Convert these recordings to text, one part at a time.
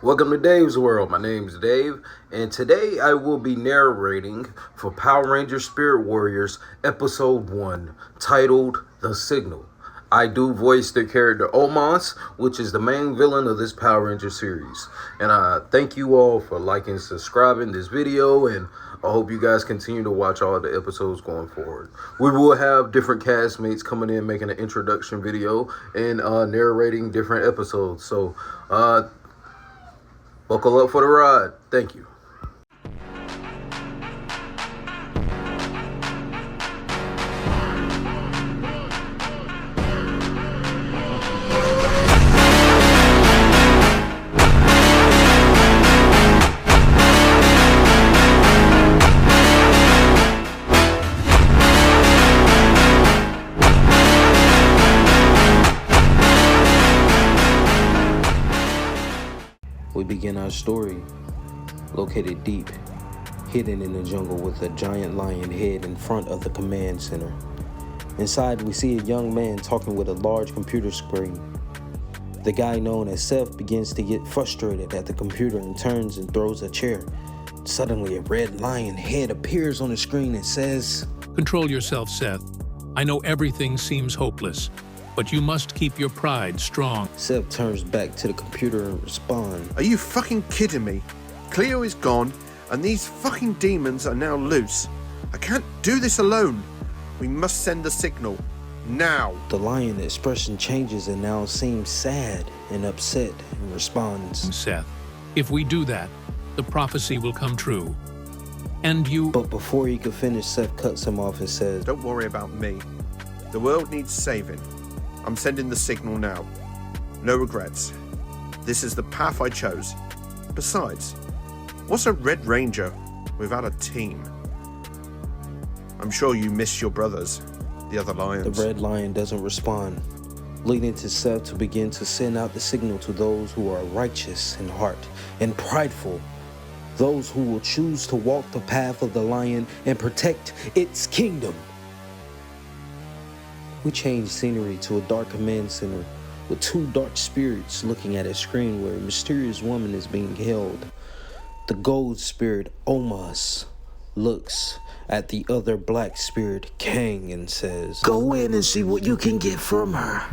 Welcome to Dave's World. My name is Dave, and today I will be narrating for Power Ranger Spirit Warriors Episode 1, titled The Signal. I do voice the character Omos, which is the main villain of this Power Ranger series. And thank you all for liking and subscribing this video, and I hope you guys continue to watch all the episodes going forward. We will have different castmates coming in, making an introduction video and narrating different episodes. So, buckle up for the ride. Thank you. We begin our story located deep, hidden in the jungle with a giant lion head in front of the command center. Inside, we see a young man talking with a large computer screen. The guy known as Seth begins to get frustrated at the computer and turns and throws a chair. Suddenly, a red lion head appears on the screen and says, "Control yourself, Seth. I know everything seems hopeless, but you must keep your pride strong." Seth turns back to the computer and responds, "Are you fucking kidding me? Cleo is gone, and these fucking demons are now loose. I can't do this alone. We must send the signal. Now." The lion expression changes and now seems sad and upset and responds, "Seth, if we do that, the prophecy will come true. And you..." But before he could finish, Seth cuts him off and says, "Don't worry about me. The world needs saving. I'm sending the signal now. No regrets. This is the path I chose. Besides, what's a Red Ranger without a team? I'm sure you miss your brothers, the other lions." The red lion doesn't respond, leading to Seth to begin to send out the signal to those who are righteous in heart and prideful, those who will choose to walk the path of the lion and protect its kingdom. We change scenery to a dark command center with two dark spirits looking at a screen where a mysterious woman is being held. The gold spirit, Omos, looks at the other black spirit, Kang, and says, "Go in and see what you can get from her.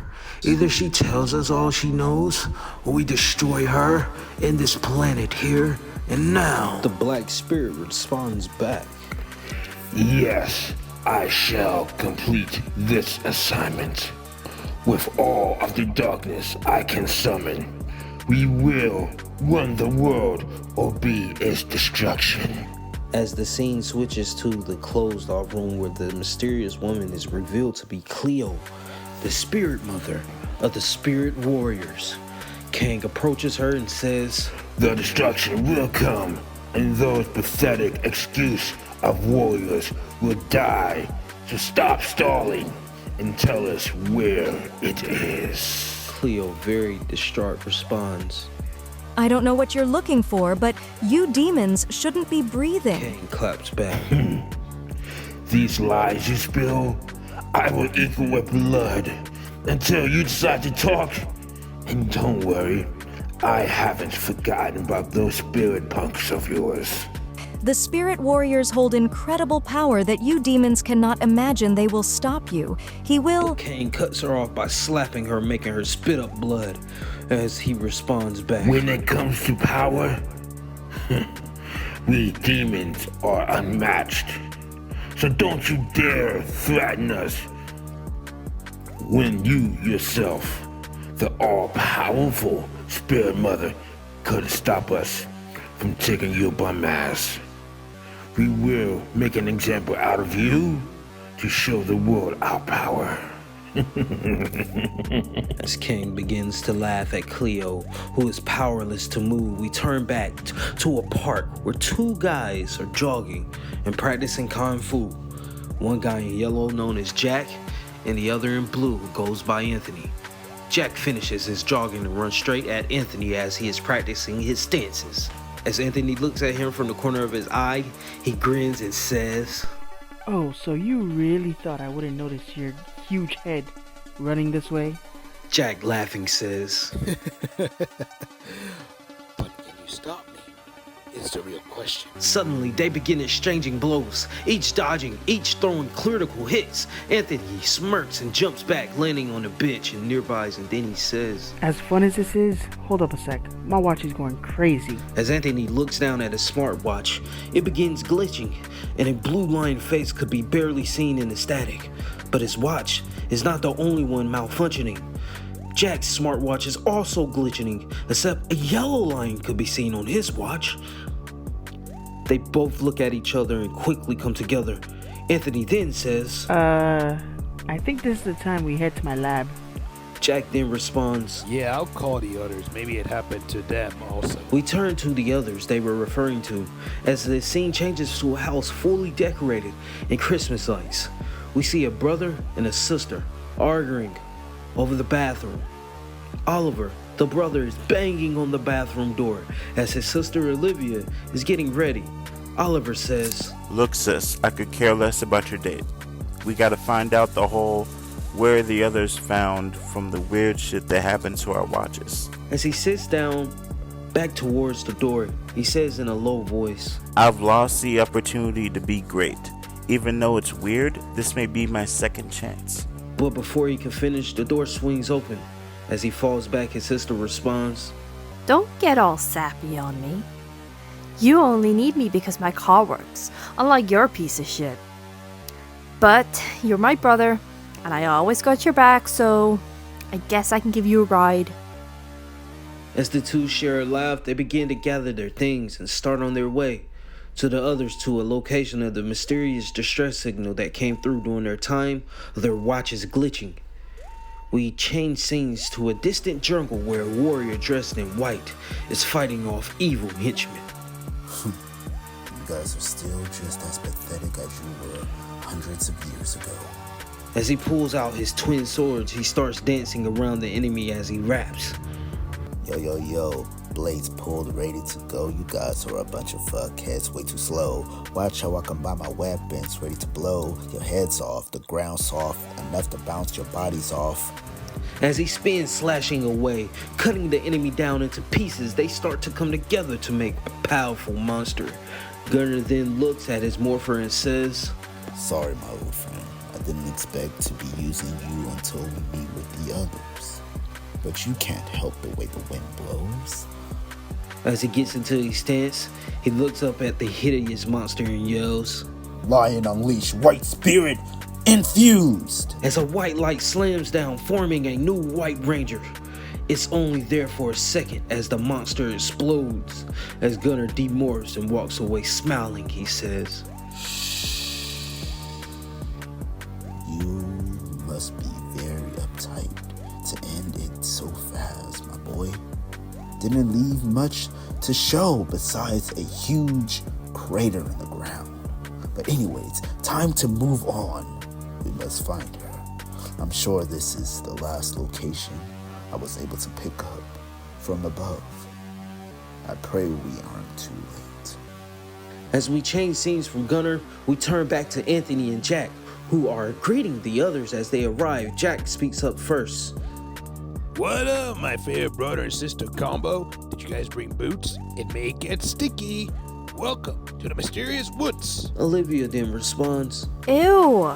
Either she tells us all she knows, or we destroy her and this planet here and now." The black spirit responds back, "Yes, I shall complete this assignment. With all of the darkness I can summon, we will run the world or be its destruction." As the scene switches to the closed-off room where the mysterious woman is revealed to be Cleo, the spirit mother of the Spirit Warriors. Kang approaches her and says, "The destruction will come, and those pathetic excuse of warriors will die. So stop stalling and tell us where it is." Cleo, very distraught, responds. "I don't know what you're looking for, but you demons shouldn't be breathing." Kang claps back. "These lies you spill, I will equal with blood until you decide to talk. And don't worry, I haven't forgotten about those spirit punks of yours." The Spirit Warriors hold incredible power that you demons cannot imagine. They will stop you. He will... Kang cuts her off by slapping her, making her spit up blood as he responds back. "When it comes to power, we demons are unmatched. So don't you dare threaten us when you yourself, the all-powerful Spirit Mother, couldn't stop us from taking your bum ass. We will make an example out of you to show the world our power." As Kang begins to laugh at Cleo, who is powerless to move, we turn back to a park where two guys are jogging and practicing Kung Fu. One guy in yellow known as Jack, and the other in blue who goes by Anthony. Jack finishes his jogging and runs straight at Anthony as he is practicing his stances. As Anthony looks at him from the corner of his eye, he grins and says, "Oh, so you really thought I wouldn't notice your huge head running this way?" Jack laughing says, But stop me? Is the real question. Suddenly, they begin exchanging blows, each dodging, each throwing critical hits. Anthony smirks and jumps back, landing on a bench and nearby, and then he says, As fun as this is, hold up a sec. My watch is going crazy. as Anthony looks down at his smartwatch, it begins glitching, and a blue line face could be barely seen in the static. But his watch is not the only one malfunctioning. Jack's smartwatch is also glitching, except a yellow line could be seen on his watch. They both look at each other and quickly come together. Anthony then says, I think this is the time we head to my lab. Jack then responds, Yeah, I'll call the others. Maybe it happened to them also. We turn to the others they were referring to, as the scene changes to a house fully decorated in Christmas lights. We see a brother and a sister arguing over the bathroom. Oliver, the brother, is banging on the bathroom door as his sister Olivia is getting ready. Oliver says, Look, sis, I could care less about your date. We gotta find out the whole where the others found from the weird shit that happened to our watches. As he sits down back towards the door, he says in a low voice, I've lost the opportunity to be great. Even though it's weird, this may be my second chance. But before he can finish, the door swings open. As he falls back, his sister responds, Don't get all sappy on me. You only need me because my car works, unlike your piece of shit. But you're my brother, and I always got your back, so I guess I can give you a ride. As the two share a laugh, they begin to gather their things and start on their way to the others to a location of the mysterious distress signal that came through during their time of their watches glitching. We change scenes to a distant jungle where a warrior dressed in white is fighting off evil henchmen. You guys are still just as pathetic as you were hundreds of years ago. As he pulls out his twin swords, he starts dancing around the enemy as he raps. Yo, blades pulled, ready to go. You guys are a bunch of fuckheads, way too slow. Watch how I combine my weapons, ready to blow your heads off, the ground soft, enough to bounce your bodies off. As he spins, slashing away, cutting the enemy down into pieces, they start to come together to make a powerful monster. Gunnar then looks at his morpher and says, Sorry, my old friend. I didn't expect to be using you until we meet with the others. But you can't help the way the wind blows. As he gets into his stance, he looks up at the hideous monster and yells, Lion unleash, white spirit infused! As a white light slams down, forming a new White Ranger. It's only there for a second as the monster explodes. As Gunnar demorphs and walks away smiling, he says, You must be very uptight to end it so fast, my boy. Didn't leave much to show besides a huge crater in the ground. But anyways, time to move on. We must find her. I'm sure this is the last location I was able to pick up from above. I pray we aren't too late. As we change scenes from Gunnar, we turn back to Anthony and Jack, who are greeting the others as they arrive. Jack speaks up first. What up, my favorite brother and sister combo? Did you guys bring boots? It may get sticky. Welcome to the mysterious woods. Olivia then responds, Ew,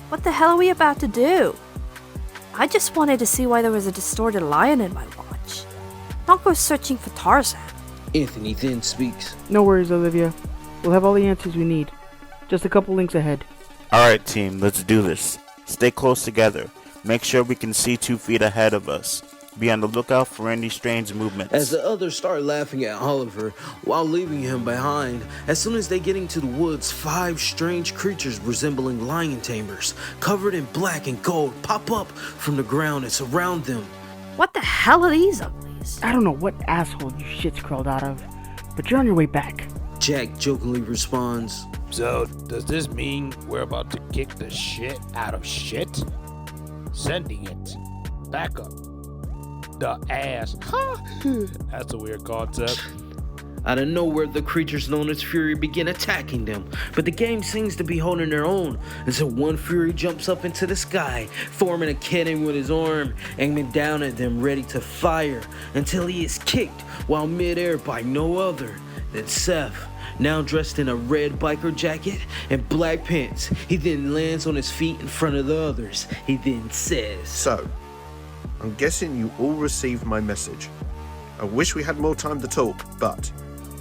what the hell are we about to do? I just wanted to see why there was a distorted lion in my watch. Not go searching for Tarzan. Anthony then speaks. No worries, Olivia. We'll have all the answers we need. Just a couple links ahead. Alright, team, let's do this. Stay close together. Make sure we can see 2 feet ahead of us. Be on the lookout for any strange movements. As the others start laughing at Oliver while leaving him behind, as soon as they get into the woods, 5 strange creatures resembling lion tamers, covered in black and gold, pop up from the ground and surround them. What the hell are these uglies? I don't know what asshole you shits crawled out of, but you're on your way back. Jack jokingly responds, So, does this mean we're about to kick the shit out of shit? Sending it back up the ass. That's a weird concept. Out of nowhere, the creatures known as Fury begin attacking them, but the game seems to be holding their own until one Fury jumps up into the sky, forming a cannon with his arm, aiming down at them ready to fire until he is kicked while midair by no other than Seth. Now dressed in a red biker jacket and black pants, he then lands on his feet in front of the others. He then says, So, I'm guessing you all received my message. I wish we had more time to talk, but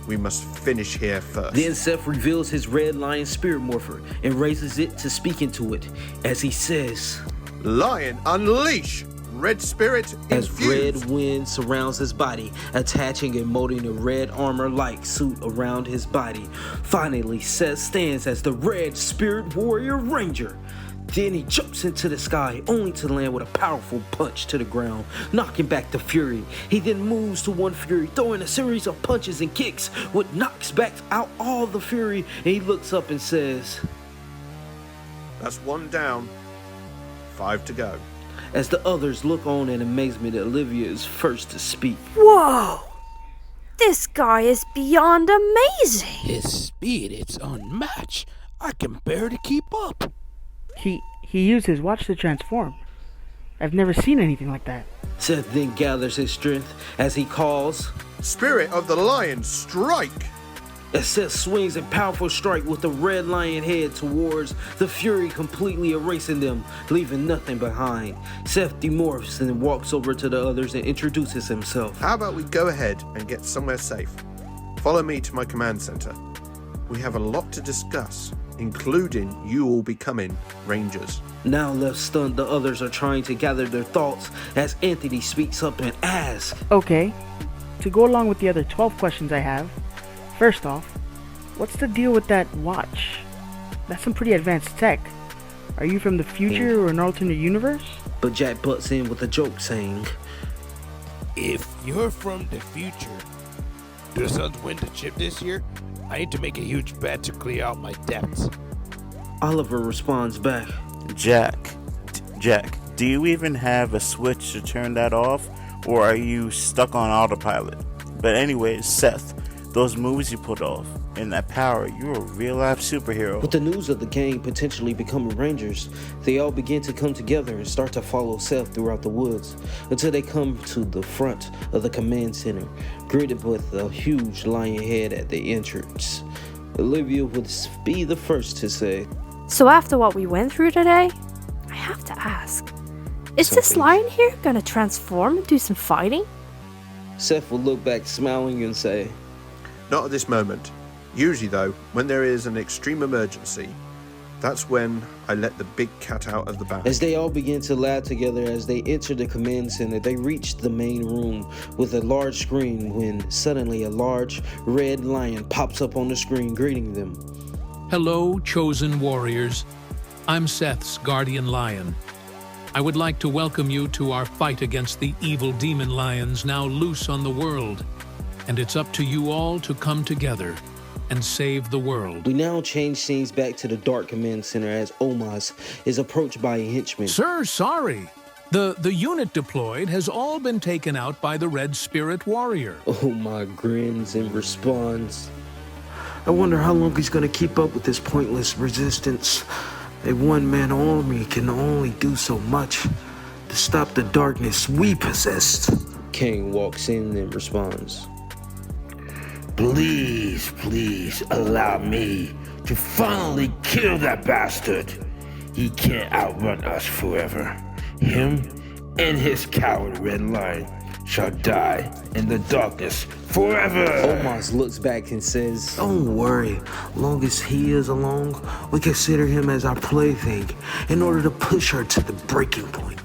we must finish here first. Then Seth reveals his red lion spirit morpher and raises it to speak into it as he says, Lion, unleash! Red spirit as infused. red wind surrounds his body, attaching and molding a red armor-like suit around his body. Finally, Seth stands as the Red Spirit Warrior Ranger. Then he jumps into the sky, only to land with a powerful punch to the ground, knocking back the Fury. He then moves to one Fury, throwing a series of punches and kicks, which knocks back out all the Fury, and he looks up and says, That's one down, 5 to go. As the others look on in amazement, Olivia is first to speak. Whoa! This guy is beyond amazing! His speed, it's unmatched. I can barely keep up. He used his watch to transform. I've never seen anything like that. Seth then gathers his strength as he calls, Spirit of the Lion, strike! As Seth swings a powerful strike with the red lion head towards the Fury, completely erasing them, leaving nothing behind. Seth demorphs and walks over to the others and introduces himself. How about we go ahead and get somewhere safe? Follow me to my command center. We have a lot to discuss, including you all becoming Rangers. Now left stunned, the others are trying to gather their thoughts as Anthony speaks up and asks, Okay, to go along with the other 12 questions I have, first off, what's the deal with that watch? That's some pretty advanced tech. Are you from the future or an alternate universe? But Jack butts in with a joke saying, If you're from the future, do the Suns win the chip this year? I need to make a huge bet to clear out my debts. Oliver responds back, Jack, do you even have a switch to turn that off? Or are you stuck on autopilot? But anyways, Seth, those moves you put off, and that power, you're a real-life superhero. With the news of the gang potentially becoming Rangers, they all begin to come together and start to follow Seth throughout the woods until they come to the front of the command center, greeted with a huge lion head at the entrance. Olivia would be the first to say, So after what we went through today, I have to ask, is this lion here gonna transform and do some fighting? Seth will look back smiling and say, Not at this moment. Usually though, when there is an extreme emergency, that's when I let the big cat out of the bag. As they all begin to laugh together as they enter the command center, they reach the main room with a large screen when suddenly a large red lion pops up on the screen greeting them. Hello, chosen warriors. I'm Seth's guardian lion. I would like to welcome you to our fight against the evil demon lions now loose on the world. And it's up to you all to come together and save the world. We now change scenes back to the Dark Command Center as Omas is approached by a henchman. Sir, sorry. The unit deployed has all been taken out by the Red Spirit Warrior. Omar grins and responds, I wonder how long he's gonna keep up with this pointless resistance. A one-man army can only do so much to stop the darkness we possessed. King walks in and responds, Please allow me to finally kill that bastard. He can't outrun us forever. Him and his coward red lion shall die in the darkness forever. Omas looks back and says, Don't worry, long as he is along, we consider him as our plaything in order to push her to the breaking point.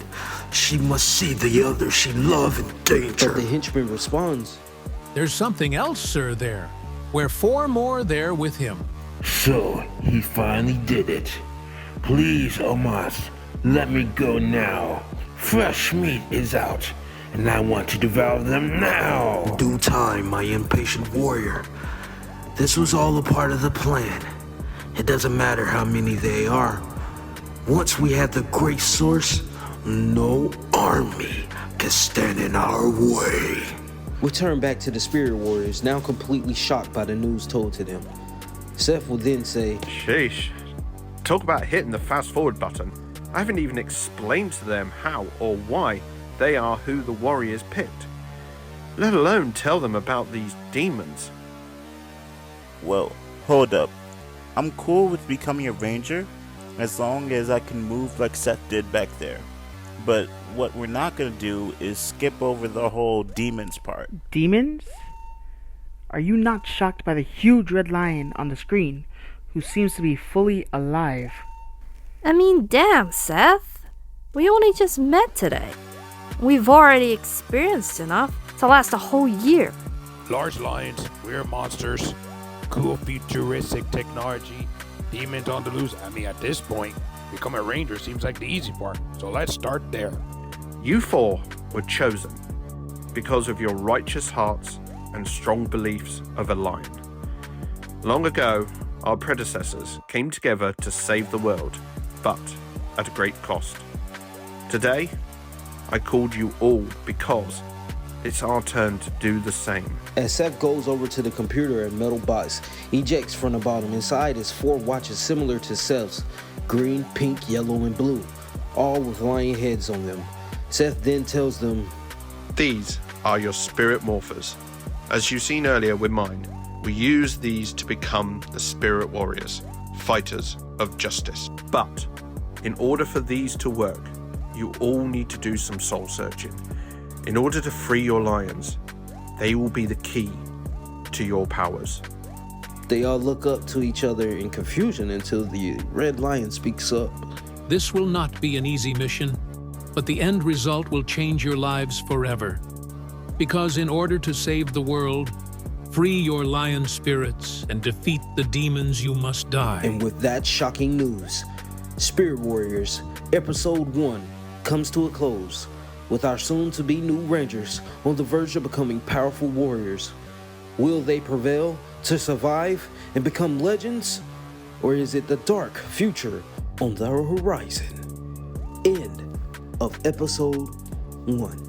She must see the others she loves in danger. But the henchman responds, There's something else, sir, there. We're 4 more there with him. So, he finally did it. Please, Omas, let me go now. Fresh meat is out, and I want to devour them now. Due time, my impatient warrior. This was all a part of the plan. It doesn't matter how many they are. Once we have the great source, no army can stand in our way. We turn back to the Spirit Warriors, now completely shocked by the news told to them. Seth will then say, Sheesh. Talk about hitting the fast forward button. I haven't even explained to them how or why they are who the warriors picked, let alone tell them about these demons. Well, hold up. I'm cool with becoming a ranger as long as I can move like Seth did back there. But what we're not going to do is skip over the whole demons part. Demons? Are you not shocked by the huge red lion on the screen, who seems to be fully alive? I mean, damn, Seth. We only just met today. We've already experienced enough to last a whole year. Large lions, weird monsters, cool futuristic technology, demons on the loose. I mean, at this point, becoming a ranger seems like the easy part. So let's start there. You four were chosen because of your righteous hearts and strong beliefs of a lion. Long ago, our predecessors came together to save the world, but at a great cost. Today, I called you all because it's our turn to do the same. As Seth goes over to the computer and metal box ejects from the bottom, inside is 4 watches similar to Seth's, green, pink, yellow, and blue, all with lion heads on them. Seth then tells them, These are your spirit morphers. As you've seen earlier with mine, we use these to become the spirit warriors, fighters of justice. But in order for these to work, you all need to do some soul searching. In order to free your lions, they will be the key to your powers. They all look up to each other in confusion until the red lion speaks up. This will not be an easy mission, but the end result will change your lives forever. Because in order to save the world, free your lion spirits and defeat the demons, you must die. And with that shocking news, Spirit Warriors, Episode 1 comes to a close, with our soon-to-be new Rangers on the verge of becoming powerful warriors. Will they prevail to survive and become legends? Or is it the dark future on the horizon? End of Episode 1.